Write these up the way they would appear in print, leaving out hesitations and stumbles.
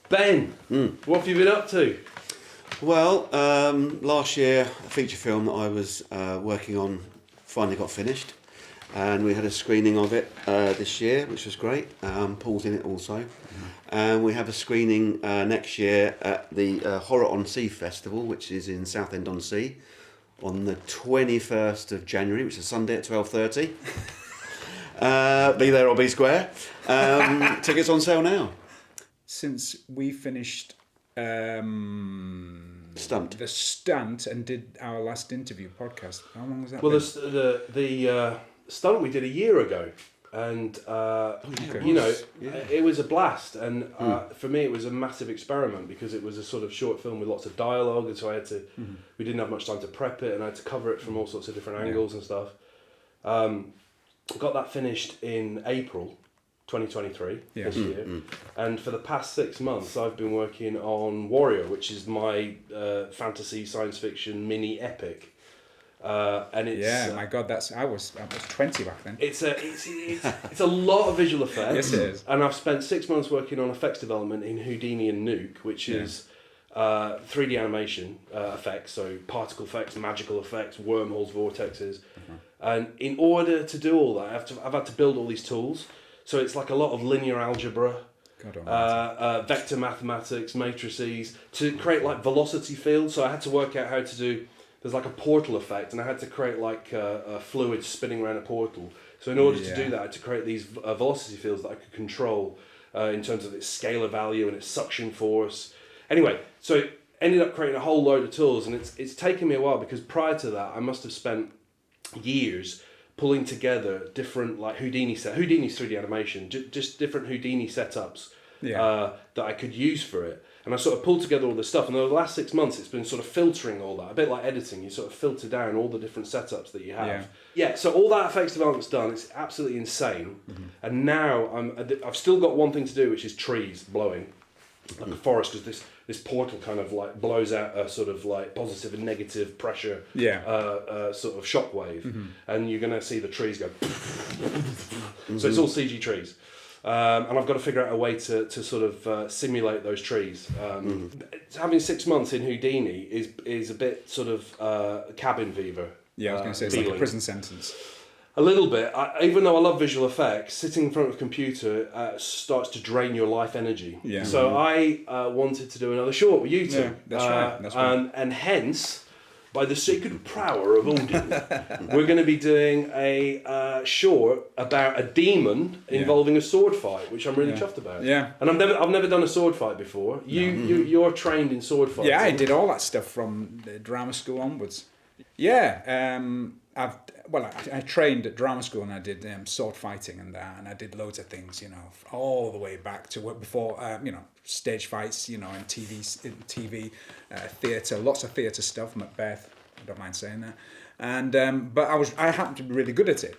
Ben, what have you been up to? Well, last year, a feature film that I was working on finally got finished, and we had a screening of it this year, which was great. Paul's in it also. And we have a screening next year at the Horror on Sea Festival, which is in Southend-on-Sea, on the 21st of January, which is Sunday at 12:30. Be there or be square. Tickets on sale now. Since we finished Stunt. the stunt and did our last interview podcast, how long was that? Well, been? the stunt we did a year ago, and it was a blast. And for me, it was a massive experiment because it was a sort of short film with lots of dialogue, and so I had to. We didn't have much time to prep it, and I had to cover it from all sorts of different angles and stuff. Got that finished in April 2023 this year, and for the past 6 months I've been working on Warrior, which is my fantasy science fiction mini epic, and it's my God, I was 20 back then. it's a lot of visual effects. Yes, it is. And I've spent 6 months working on effects development in Houdini and Nuke, which is 3D animation effects, so particle effects, magical effects, wormholes, vortexes, and in order to do all that I've had to build all these tools. So it's like a lot of linear algebra, vector mathematics, matrices, to create like velocity fields. So I had to work out how to do, there's like a portal effect, and I had to create like a fluid spinning around a portal. So in order to do that, I had to create these velocity fields that I could control in terms of its scalar value and its suction force. Anyway, so ended up creating a whole load of tools, and it's taken me a while because prior to that, I must have spent years pulling together different like Houdini's 3D animation, just different Houdini setups that I could use for it. And I sort of pulled together all this stuff, and over the last 6 months it's been sort of filtering all that, a bit like editing. You sort of filter down all the different setups that you have. So all that effects development's done. It's absolutely insane. And now I've still got one thing to do, which is trees blowing like a forest, because this portal kind of like blows out a sort of like positive and negative pressure sort of shockwave, and you're going to see the trees go so it's all CG trees, and I've got to figure out a way to sort of simulate those trees. Having 6 months in Houdini is a bit sort of cabin fever. I was going to say it's like a prison sentence. A little bit. Even though I love visual effects, sitting in front of a computer starts to drain your life energy. So I wanted to do another short with you two. That's right. And hence, by the sacred power of Odin, we're going to be doing a short about a demon involving a sword fight, which I'm really chuffed about. And I've never done a sword fight before. You're trained in sword fights. I did all that stuff from the drama school onwards. I trained at drama school, and I did sword fighting and that, and I did loads of things, all the way back to before, stage fights, in TV, theatre, lots of theatre stuff, Macbeth, I don't mind saying that, and but I happened to be really good at it.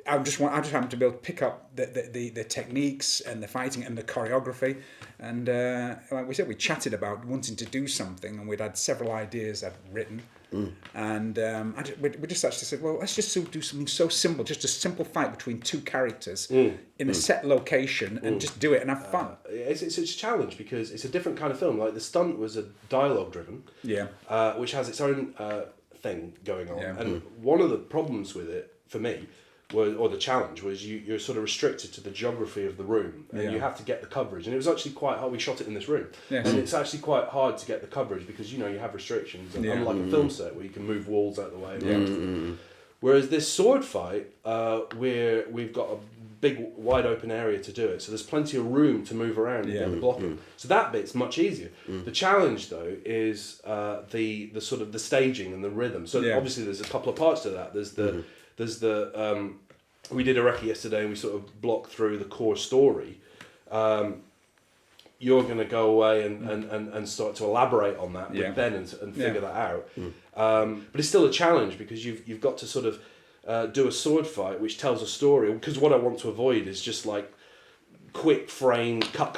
I just happened to be able to pick up the techniques and the fighting and the choreography, and like we said, we chatted about wanting to do something, and we'd had several ideas I'd written. And we just actually said, well, let's just do something so simple, just a simple fight between two characters in a set location, and just do it and have fun. It's a challenge because it's a different kind of film. Like the stunt was a dialogue driven, which has its own thing going on. And one of the problems with it for me or the challenge was you're sort of restricted to the geography of the room, and you have to get the coverage. And it was actually quite hard. We shot it in this room, and it's actually quite hard to get the coverage because you have restrictions, and unlike a film set where you can move walls out of the way. Whereas this sword fight, we've got a big wide open area to do it, so there's plenty of room to move around and get the blocking. So that bit's much easier. The challenge though is the sort of the staging and the rhythm. So obviously there's a couple of parts to that. There's the we did a recce yesterday, and we sort of blocked through the core story. You're going to go away and start to elaborate on that with Ben and figure that out. But it's still a challenge because you've got to sort of do a sword fight which tells a story. Because what I want to avoid is just like quick frame, cut,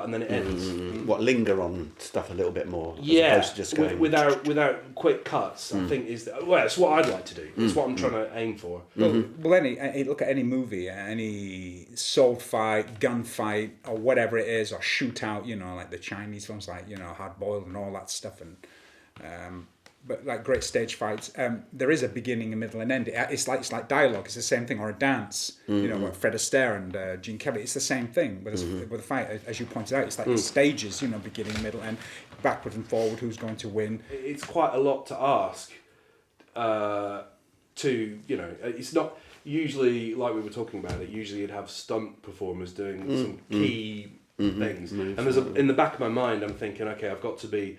and then it ends. What, linger on stuff a little bit more? As Yeah, opposed to just going... without quick cuts, I think it's what I'd like to do. It's what I'm trying to aim for. Well, look at any movie, any sword fight, gunfight, or whatever it is, or shootout. You know, like the Chinese films, like Hard Boiled and all that stuff, and but like great stage fights. There is a beginning, a middle, and end. It's like dialogue. It's the same thing, or a dance. You know, Fred Astaire and Gene Kelly. It's the same thing with a fight, as you pointed out. It's like the stages. You know, beginning, middle, end, backward and forward. Who's going to win? It's quite a lot to ask. It's not usually like we were talking about it. Usually, you'd have stunt performers doing some key things, and in the back of my mind, I'm thinking, okay, I've got to be.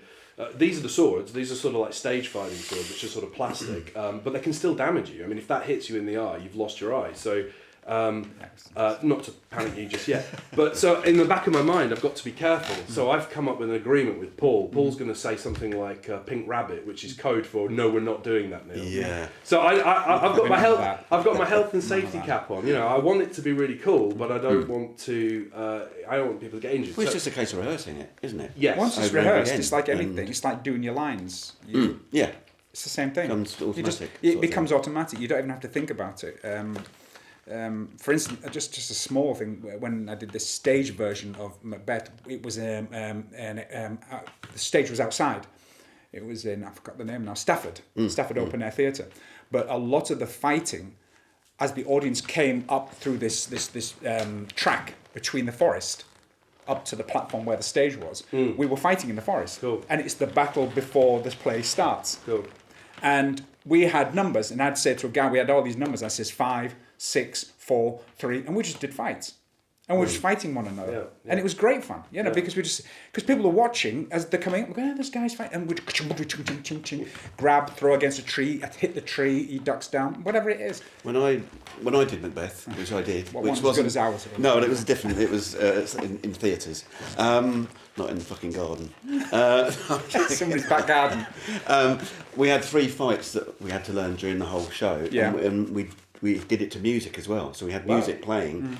These are the swords. These are sort of like stage fighting swords, which are sort of plastic, but they can still damage you. I mean, if that hits you in the eye, you've lost your eye. So, not to panic you just yet, but so in the back of my mind, I've got to be careful. So I've come up with an agreement with Paul. Paul's going to say something like "pink rabbit," which is code for "No, we're not doing that, Neil." Yeah. So I've got my health. I've got my health and safety cap on. You know, I want it to be really cool, but I don't want to. I don't want people to get injured. Well, it's just a case of rehearsing it, isn't it? Yes. Once it's Over and over rehearsed, again. it's like anything. It's like doing your lines. Yeah. It's the same thing. Becomes automatic, It becomes automatic. You don't even have to think about it. For instance, just a small thing. When I did this stage version of Macbeth, it was the stage was outside. It was in, I forgot the name now, Stafford Open Air Theatre. But a lot of the fighting, as the audience came up through this track between the forest up to the platform where the stage was, we were fighting in the forest. Cool. And it's the battle before this play starts. Cool. And we had numbers, and I'd say to a guy, we had all these numbers. I says 5, 6, 4, 3, and we just did fights. And we were just fighting one another. Yeah. And it was great fun, because people are watching as they're coming up, going, this guy's fighting, and we'd grab, throw against a tree, hit the tree, he ducks down, whatever it is. When I did Macbeth, which I did, Well, which wasn't wasn't as good as ours. No, it was different. It was in theatres, not in the fucking garden. Somebody's back garden. We had 3 fights that we had to learn during the whole show, Yeah. and we did it to music as well. So we had music playing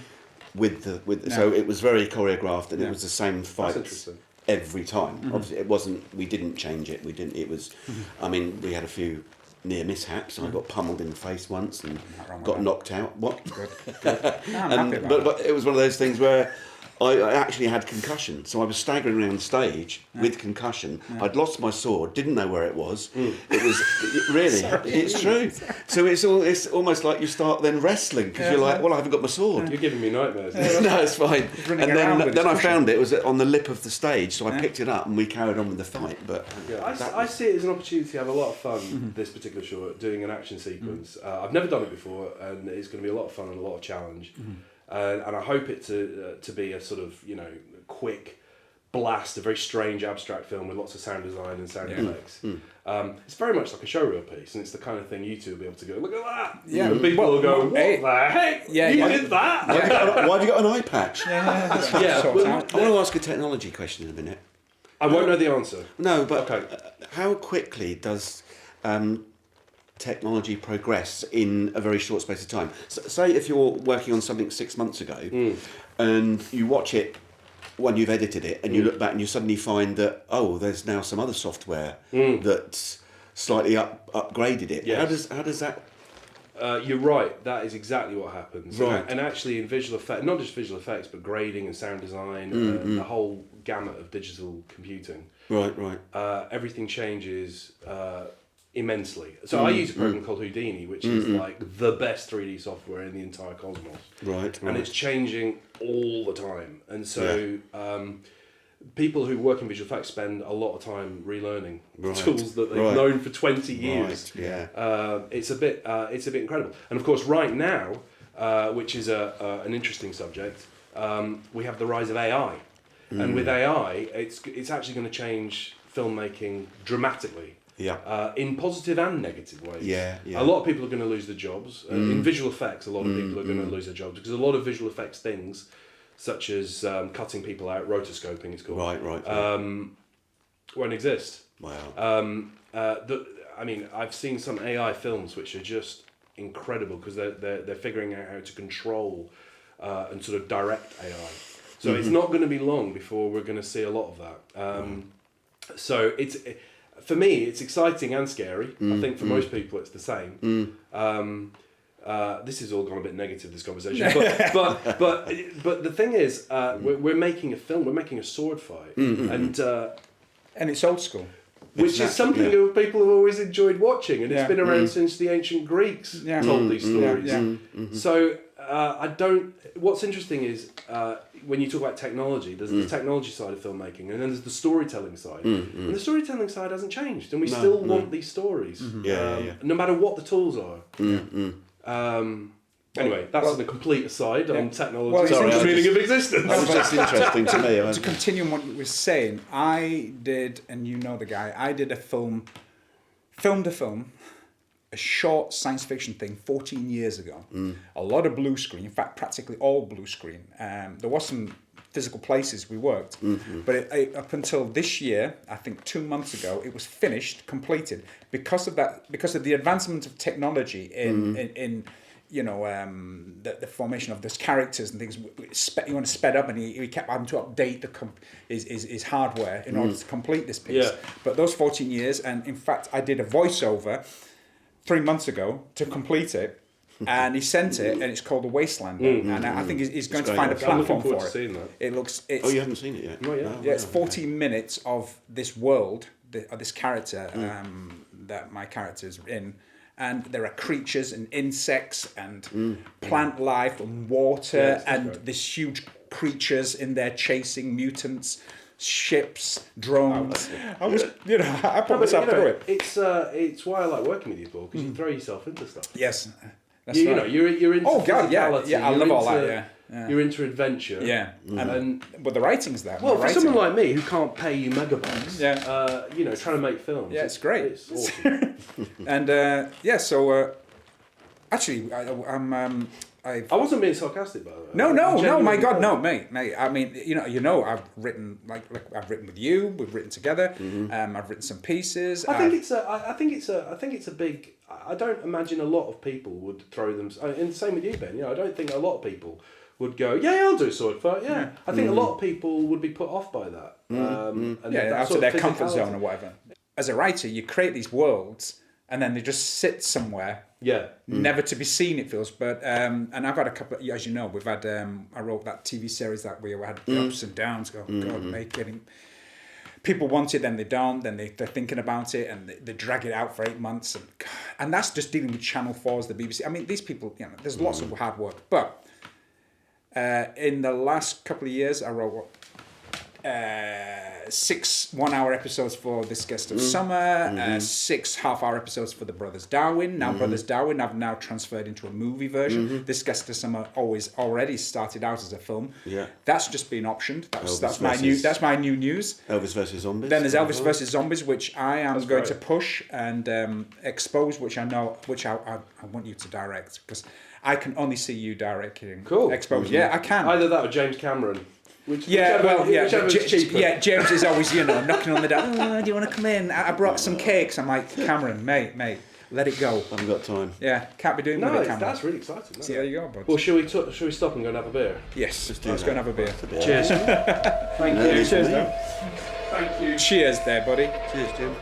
so it was very choreographed, and it was the same fights every time. Obviously, it wasn't. We didn't change it. We didn't. It was. I mean, we had a few near mishaps. I got pummeled in the face once and got knocked out. What? Good. No, I'm happy about But it was one of those things where I actually had concussion, so I was staggering around stage with concussion. I'd lost my sword, didn't know where it was. It was really, it's true. So it's almost like you start then wrestling because you're like, well, I haven't got my sword. You're giving me nightmares. No, it's fine. And running around with then I his found it was on the lip of the stage, so I picked it up and we carried on with the fight. But I see it as an opportunity to have a lot of fun. This particular short, doing an action sequence. I've never done it before, and it's going to be a lot of fun and a lot of challenge. And I hope it to be a sort of quick blast, a very strange abstract film with lots of sound design and sound effects. It's very much like a showreel piece, and it's the kind of thing you two will be able to go, look at that. Yeah. And people will go, what the heck? Yeah, you yeah. did that. why have you got an eye patch? Yeah, Sort well, out. I want to ask a technology question in a minute. I won't know the answer. No, but Okay. how quickly does technology progress in a very short space of time? So, say if you're working on something 6 months ago and you watch it when you've edited it and you look back and you suddenly find that, oh, there's now some other software that's slightly upgraded it. Yes. How does that... You're right, that is exactly what happens. Right. And actually in visual effects, not just visual effects, but grading and sound design, and the whole gamut of digital computing, Right. everything changes immensely. So I use a program called Houdini, which is like the best 3D software in the entire cosmos. Right. And it's changing all the time. And so people who work in visual effects spend a lot of time relearning the tools that they've known for 20 years. Right, yeah. It's a bit incredible. And of course, right now, which is an interesting subject, we have the rise of AI. And with AI, it's actually going to change filmmaking dramatically. Yeah. In positive and negative ways. Yeah. A lot of people are going to lose their jobs. In visual effects, a lot of people are going to lose their jobs because a lot of visual effects things, such as cutting people out, rotoscoping it's called, Right. won't exist. Wow. I mean, I've seen some AI films which are just incredible because they're figuring out how to control and sort of direct AI. So it's not going to be long before we're going to see a lot of that. So for me, it's exciting and scary. I think for most people, it's the same. This has all gone a bit negative, this conversation. But the thing is, we're making a film. We're making a sword fight, and it's old school. Which is something that people have always enjoyed watching, and it's been around since the ancient Greeks told these stories. So I don't. What's interesting is when you talk about technology, there's the technology side of filmmaking, and then there's the storytelling side. And the storytelling side hasn't changed, and we still want these stories, no matter what the tools are. Anyway, that's a complete aside on technology and the meaning of existence. That was just interesting to me. To continue on what you were saying, I did, and you know the guy, I did filmed a film, a short science fiction thing 14 years ago. A lot of blue screen, in fact, practically all blue screen. There was some physical places we worked, but up until this year, I think 2 months ago, it was finished, completed, because of the advancement of technology in you know, the formation of those characters and things. You want to sped up, and he kept having to update his hardware in order to complete this piece. But those 14 years, and in fact, I did a voiceover 3 months ago to complete it, and he sent it, and it's called The Wastelander, and I think he's going to find a platform for it. It looks. Oh, you haven't seen it yet? Not yet. Yeah, it's 14 minutes of this world, this character that my character is in. And there are creatures and insects and plant life and water and these huge creatures in there chasing mutants, ships, drones. I put myself through it. It's why I like working with you, Paul, because you throw yourself into stuff. Yes, that's you right. know, you're into physicality. I love all that. Yeah. You're into adventure. Yeah, but the writing's there. Well, for someone like me who can't pay you megabucks, trying to make films. Yeah, it's great. It's awesome. And so actually, I wasn't being sarcastic, by the way. No, my God, no, mate. I mean, I've written like I've written with you. We've written together. I've written some pieces. I think it's a big. I don't imagine a lot of people would throw them. And same with you, Ben. I don't think a lot of people would go, yeah, I'll do a sword fight. Yeah, I think a lot of people would be put off by that. And out of their comfort zone or whatever. As a writer, you create these worlds, and then they just sit somewhere. Yeah. Never to be seen, it feels. But and I've had a couple. As you know, we've had. I wrote that TV series that we had ups and downs. Getting. People want it, then they don't. Then they're thinking about it, and they drag it out for 8 months, and that's just dealing with Channel 4s, the BBC. I mean, these people. There's lots of hard work, but. In the last couple of years, I wrote 6 1-hour episodes for This Guest of Summer, 6 half-hour episodes for The Brothers Darwin. Now Brothers Darwin, I've now transferred into a movie version. This Guest of Summer already started out as a film. Yeah, that's just been optioned. That's my new news. Elvis versus Zombies. Then there's Elvis versus Zombies, which I am going to push and expose, which I want you to direct, because I can only see you directing. Cool. Expose. Yeah, I can. Either that or James Cameron. James is always, knocking on the door. Oh, do you want to come in? I brought some cakes. I'm like, Cameron, mate, let it go. I haven't got time. Yeah, can't be doing that. No, that's really exciting. See, there you go, bud. Well, shall we stop and go and have a beer? Yes, let's go and have a beer. Cheers. Thank you. Cheers, Thank you. Cheers there, buddy. Cheers, Jim.